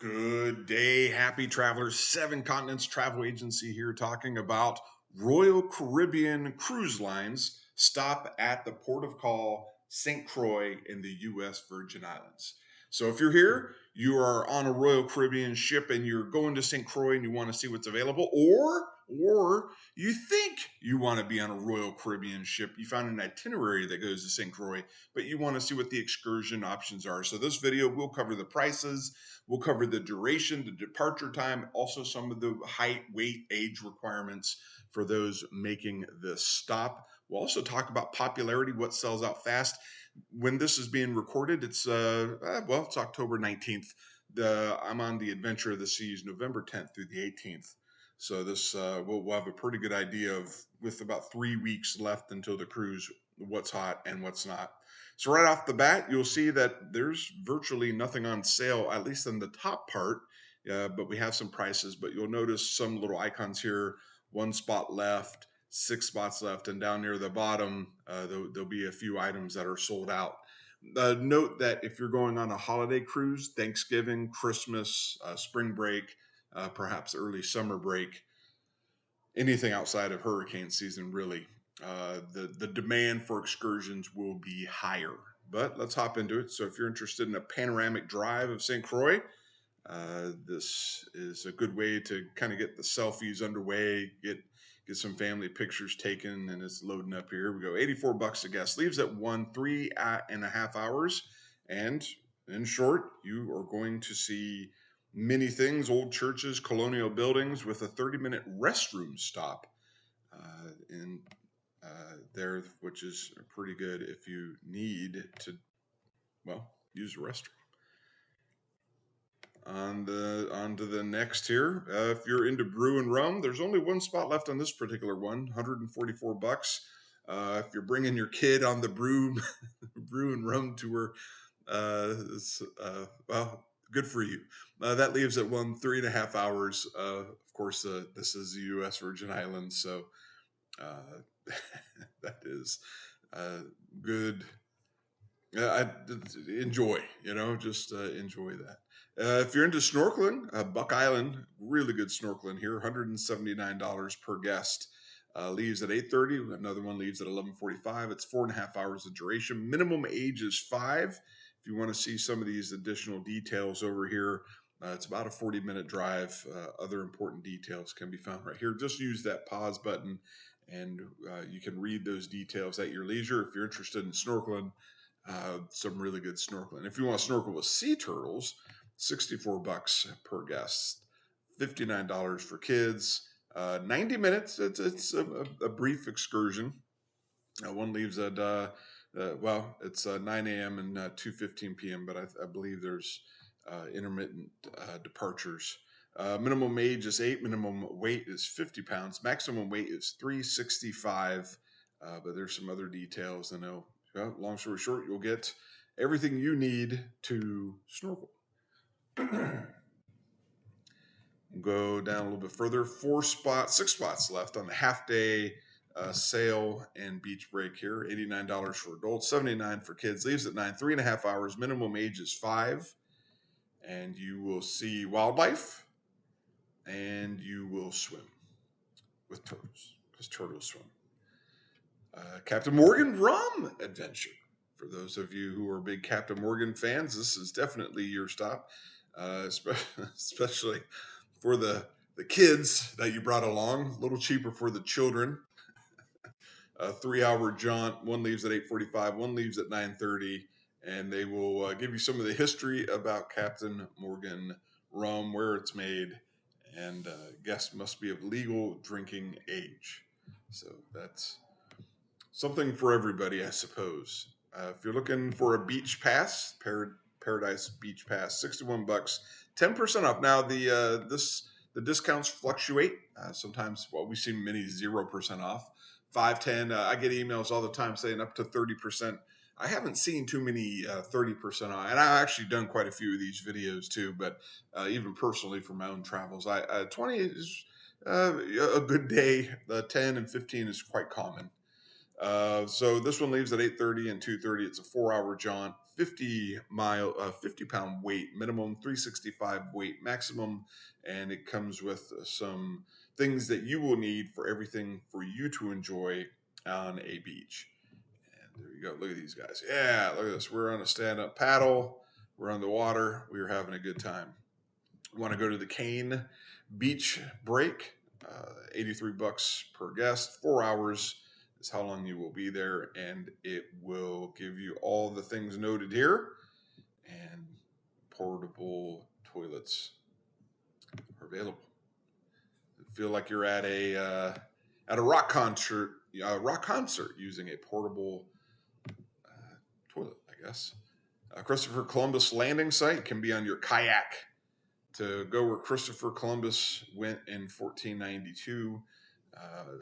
Good day, happy travelers. Seven Continents Travel Agency here talking about Royal Caribbean Cruise Lines stop at the port of call, St. Croix in the U.S. Virgin Islands. So if you're here, you are on a Royal Caribbean ship and you're going to St. Croix and you want to see what's available, or you think you want to be on a Royal Caribbean ship, you found an itinerary that goes to St. Croix, but you want to see what the excursion options are. So this video will cover the prices, we'll cover the duration, the departure time, also some of the height, weight, age requirements for those making this stop. We'll also talk about popularity, what sells out fast. When this is being recorded, it's it's October 19th. I'm on the Adventure of the Seas November 10th through the 18th. So this we'll have a pretty good idea of, with about 3 weeks left until the cruise, what's hot and what's not. So right off the bat, you'll see that there's virtually nothing on sale, at least in the top part, but we have some prices. But you'll notice some little icons here, 1 spot left, 6 spots left, and down near the bottom, there'll be a few items that are sold out. Note that if you're going on a holiday cruise, Thanksgiving, Christmas, spring break, perhaps early summer break, anything outside of hurricane season, really, the demand for excursions will be higher. But let's hop into it. So if you're interested in a panoramic drive of St. Croix, this is a good way to kind of get the selfies underway, get some family pictures taken, and it's loading up here. We go, $84 a guest, leaves at 3.5 hours. And in short, you are going to see many things, old churches, colonial buildings, with a 30-minute restroom stop in there, which is pretty good if you need to, well, use a restroom. On to the next here. If you're into brew and rum, there's only 1 spot left on this particular one, $144. If you're bringing your kid on the brew and rum tour, well, good for you. That leaves at 3.5 hours. Of course, this is the U.S. Virgin Islands, so that is good. I enjoy, just enjoy that. If you're into snorkeling, Buck Island, really good snorkeling here, $179 per guest. Leaves at 8:30. Another one leaves at 11:45. It's 4.5 hours of duration. Minimum age is 5. If you want to see some of these additional details over here, it's about a 40-minute drive. Other important details can be found right here. Just use that pause button, and you can read those details at your leisure. If you're interested in snorkeling, some really good snorkeling. If you want to snorkel with sea turtles, $64 per guest, $59 for kids. 90 minutes. It's a brief excursion. One leaves at it's 9 a.m. and 2:15 p.m. But I believe there's intermittent departures. Minimum age is 8. Minimum weight is 50 pounds. Maximum weight is 365. But there's some other details. I know. Well, long story short, you'll get everything you need to snorkel. Go down a little bit further. 6 spots left on the half-day sail and beach break here. $89 for adults, $79 for kids. Leaves at 9, 3.5 hours. Minimum age is 5. And you will see wildlife, and you will swim with turtles, because turtles swim. Captain Morgan Rum Adventure. For those of you who are big Captain Morgan fans, this is definitely your stop, especially for the kids that you brought along. A little cheaper for the children. A 3-hour jaunt. One leaves at 8:45. One leaves at 9:30. And they will give you some of the history about Captain Morgan rum, where it's made, and guests must be of legal drinking age. So that's something for everybody, I suppose. If you're looking for a beach pass, Paradise Beach Pass, $61, 10% off. Now the discounts fluctuate. Sometimes, we see many 0% off, 5, 10. I get emails all the time saying up to 30%. I haven't seen too many 30% off, and I've actually done quite a few of these videos too. But even personally, for my own travels, 20 is a good day. 10 and 15 is quite common. So this one leaves at 8:30 and 2:30. It's a 4-hour jaunt, 50-pound weight minimum, 365 weight maximum, and it comes with some things that you will need for everything for you to enjoy on a beach. And there you go. Look at these guys. Yeah, look at this. We're on a stand-up paddle. We're on the water. We are having a good time. Want to go to the Cane Beach Break? $83 per guest. 4 hours is how long you will be there, and it will give you all the things noted here. And portable toilets are available. Feel like you're at a rock concert using a portable toilet, I guess. Christopher Columbus landing site can be on your kayak to go where Christopher Columbus went in 1492.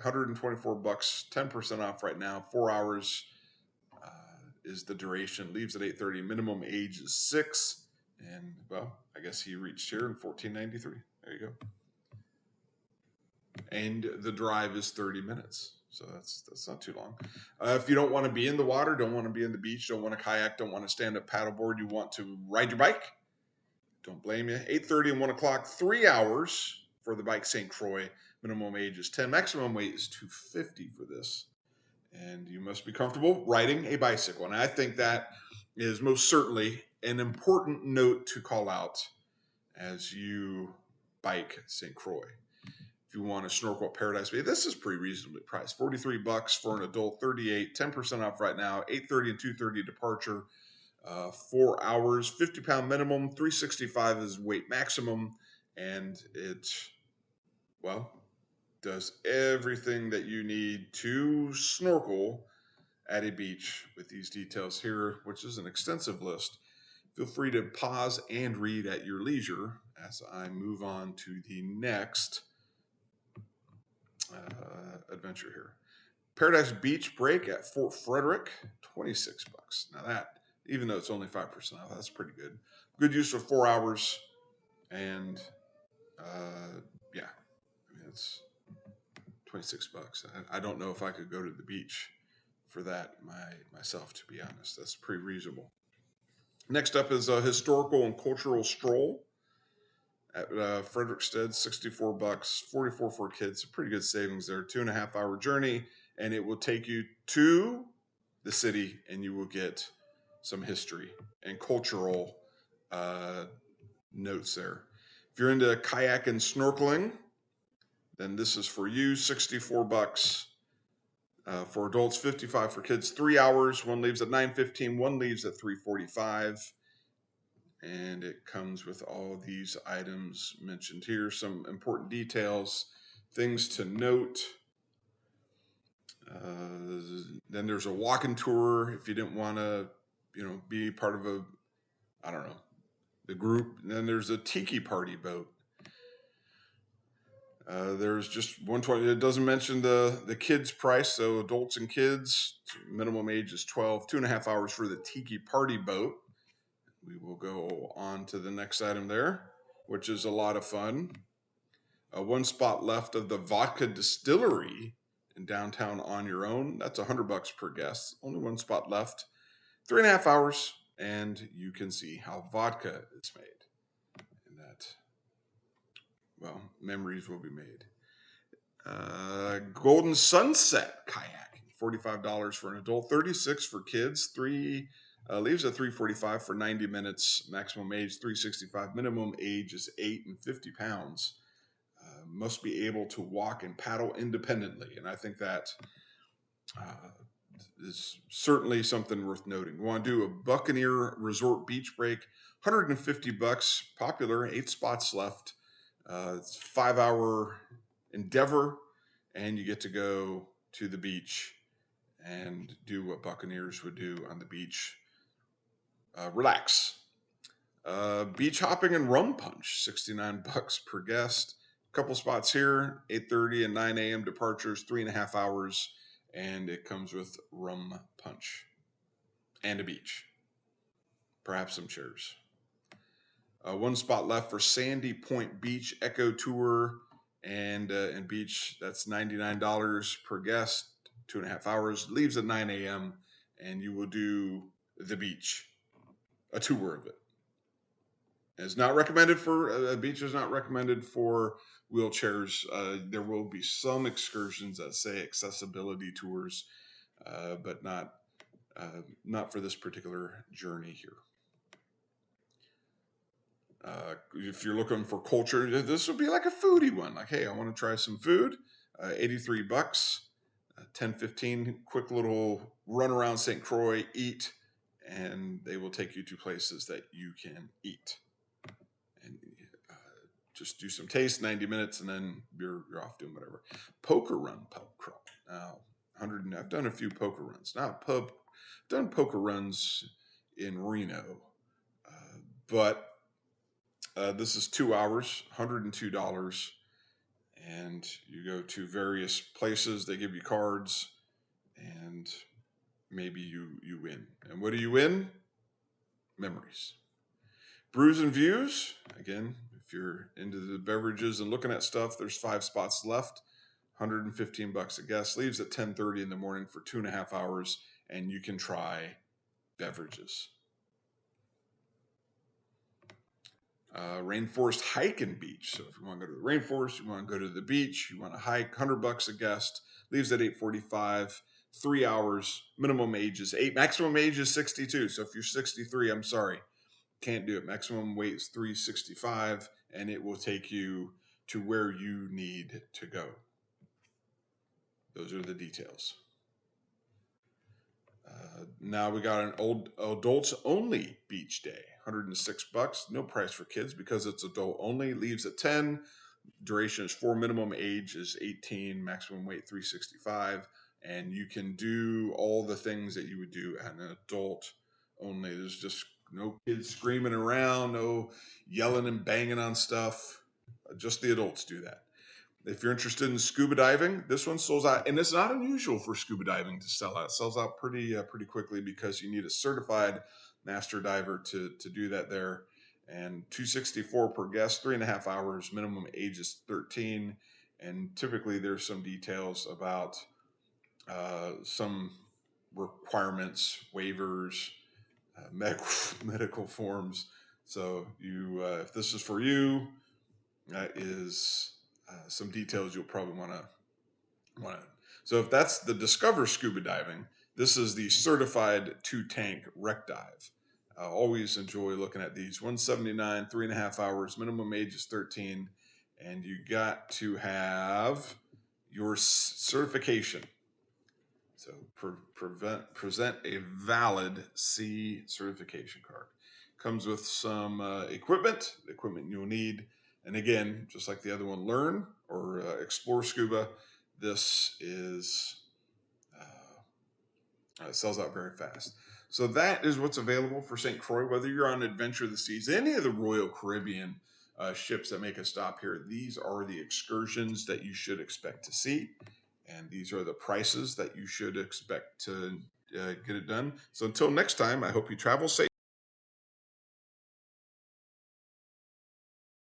$124, 10% off right now. 4 hours is the duration. Leaves at 8:30. Minimum age is 6. And, well, I guess he reached here in 1493. There you go. And the drive is 30 minutes. So that's not too long. If you don't want to be in the water, don't want to be in the beach, don't want to kayak, don't want to stand up paddleboard, you want to ride your bike, don't blame you. 8:30 and 1 o'clock, 3 hours for the bike St. Croix. Minimum age is 10. Maximum weight is 250 for this. And you must be comfortable riding a bicycle. And I think that is most certainly an important note to call out as you bike St. Croix. If you want to snorkel at Paradise Bay, this is pretty reasonably priced. $43 for an adult, 38, 10% off right now, 8:30 and 2:30 departure. 4 hours, 50-pound minimum, 365 is weight maximum, and it, well, does everything that you need to snorkel at a beach with these details here, which is an extensive list. Feel free to pause and read at your leisure as I move on to the next adventure here. Paradise Beach Break at Fort Frederick, $26. Now that, even though it's only 5% off, that's pretty good. Good use of 4 hours, and yeah, I mean, it's $26. I don't know if I could go to the beach for that myself, to be honest. That's pretty reasonable. Next up is a historical and cultural stroll at Frederickstead, $64, 44 for kids. Pretty good savings there. 2.5-hour journey, and it will take you to the city, and you will get some history and cultural notes there. If you're into kayak and snorkeling, then this is for you. $64 for adults, 55 for kids. 3 hours. One leaves at 9:15. One leaves at 3:45. And it comes with all these items mentioned here. Some important details, things to note. Then there's a walking tour if you didn't want to, be part of the group. And then there's a tiki party boat. There's just 120. It doesn't mention the kids price, so adults and kids, minimum age is 12. 2.5 hours for the tiki party boat. We will go on to the next item there, which is a lot of fun. One spot left of the Vodka Distillery in downtown on your own. That's $100 per guest. Only one spot left. 3.5 hours, and you can see how vodka is made. And that, well, memories will be made. Golden Sunset Kayaking, $45 for an adult, $36 for kids. Leaves at 3:45 for 90 minutes. Maximum age 365. Minimum age is 8 and 50 pounds. Must be able to walk and paddle independently, and I think that is certainly something worth noting. We want to do a Buccaneer Resort Beach Break, $150, popular, 8 spots left. It's a 5-hour endeavor, and you get to go to the beach and do what Buccaneers would do on the beach. Relax. Beach hopping and rum punch, $69 per guest. Couple spots here, 8:30 and 9 a.m. departures, 3.5 hours, and it comes with rum punch and a beach, perhaps some chairs. One spot left for Sandy Point Beach Echo Tour and beach. That's $99 per guest. 2.5 hours, leaves at 9 a.m., and you will do the beach, a tour of it. It's not recommended for, a beach is not recommended for wheelchairs. There will be some excursions that say accessibility tours, but not for this particular journey here. If you're looking for culture, this would be like a foodie one. Like, hey, I want to try some food. $83, 10-15, quick little run around St. Croix, eat, and they will take you to places that you can eat. And just do some taste, 90 minutes, and then you're off doing whatever. Poker run pub crawl. Now, I've done a few poker runs. Not pub, done poker runs in Reno, but this is 2 hours, $102, and you go to various places. They give you cards, and maybe you win. And what do you win? Memories. Brews and Views. Again, if you're into the beverages and looking at stuff, there's 5 spots left. $115 a guest. Leaves at 10:30 in the morning for 2.5 hours, and you can try beverages. Rainforest Hike and Beach. So if you want to go to the rainforest, you want to go to the beach, you want to hike, $100 a guest. Leaves at 8:45. 3 hours. Minimum age is 8. Maximum age is 62. So if you're 63, I'm sorry, can't do it. Maximum weight is 365, and it will take you to where you need to go. Those are the details. Now we got an old adults only beach day, $106. No price for kids because it's adult only. Leaves at 10. Duration is 4. Minimum age is 18. Maximum weight 365. And you can do all the things that you would do at an adult only. There's just no kids screaming around, no yelling and banging on stuff. Just the adults do that. If you're interested in scuba diving, this one sells out, and it's not unusual for scuba diving to sell out. It sells out pretty quickly because you need a certified master diver to do that there. And $264 per guest, 3.5 hours. Minimum age is 13, and typically there's some details about some requirements, waivers, medical forms. So you, if this is for you, that is some details you'll probably want to. So if that's the Discover Scuba Diving, this is the certified 2-tank wreck dive. I always enjoy looking at these. $179, 3.5 hours. Minimum age is 13, and you got to have your certification. So present a valid C certification card. Comes with some equipment you'll need. And again, just like the other one, Learn or Explore Scuba, this is sells out very fast. So that is what's available for St. Croix. Whether you're on Adventure of the Seas, any of the Royal Caribbean ships that make a stop here, these are the excursions that you should expect to see. And these are the prices that you should expect to get it done. So until next time, I hope you travel safe.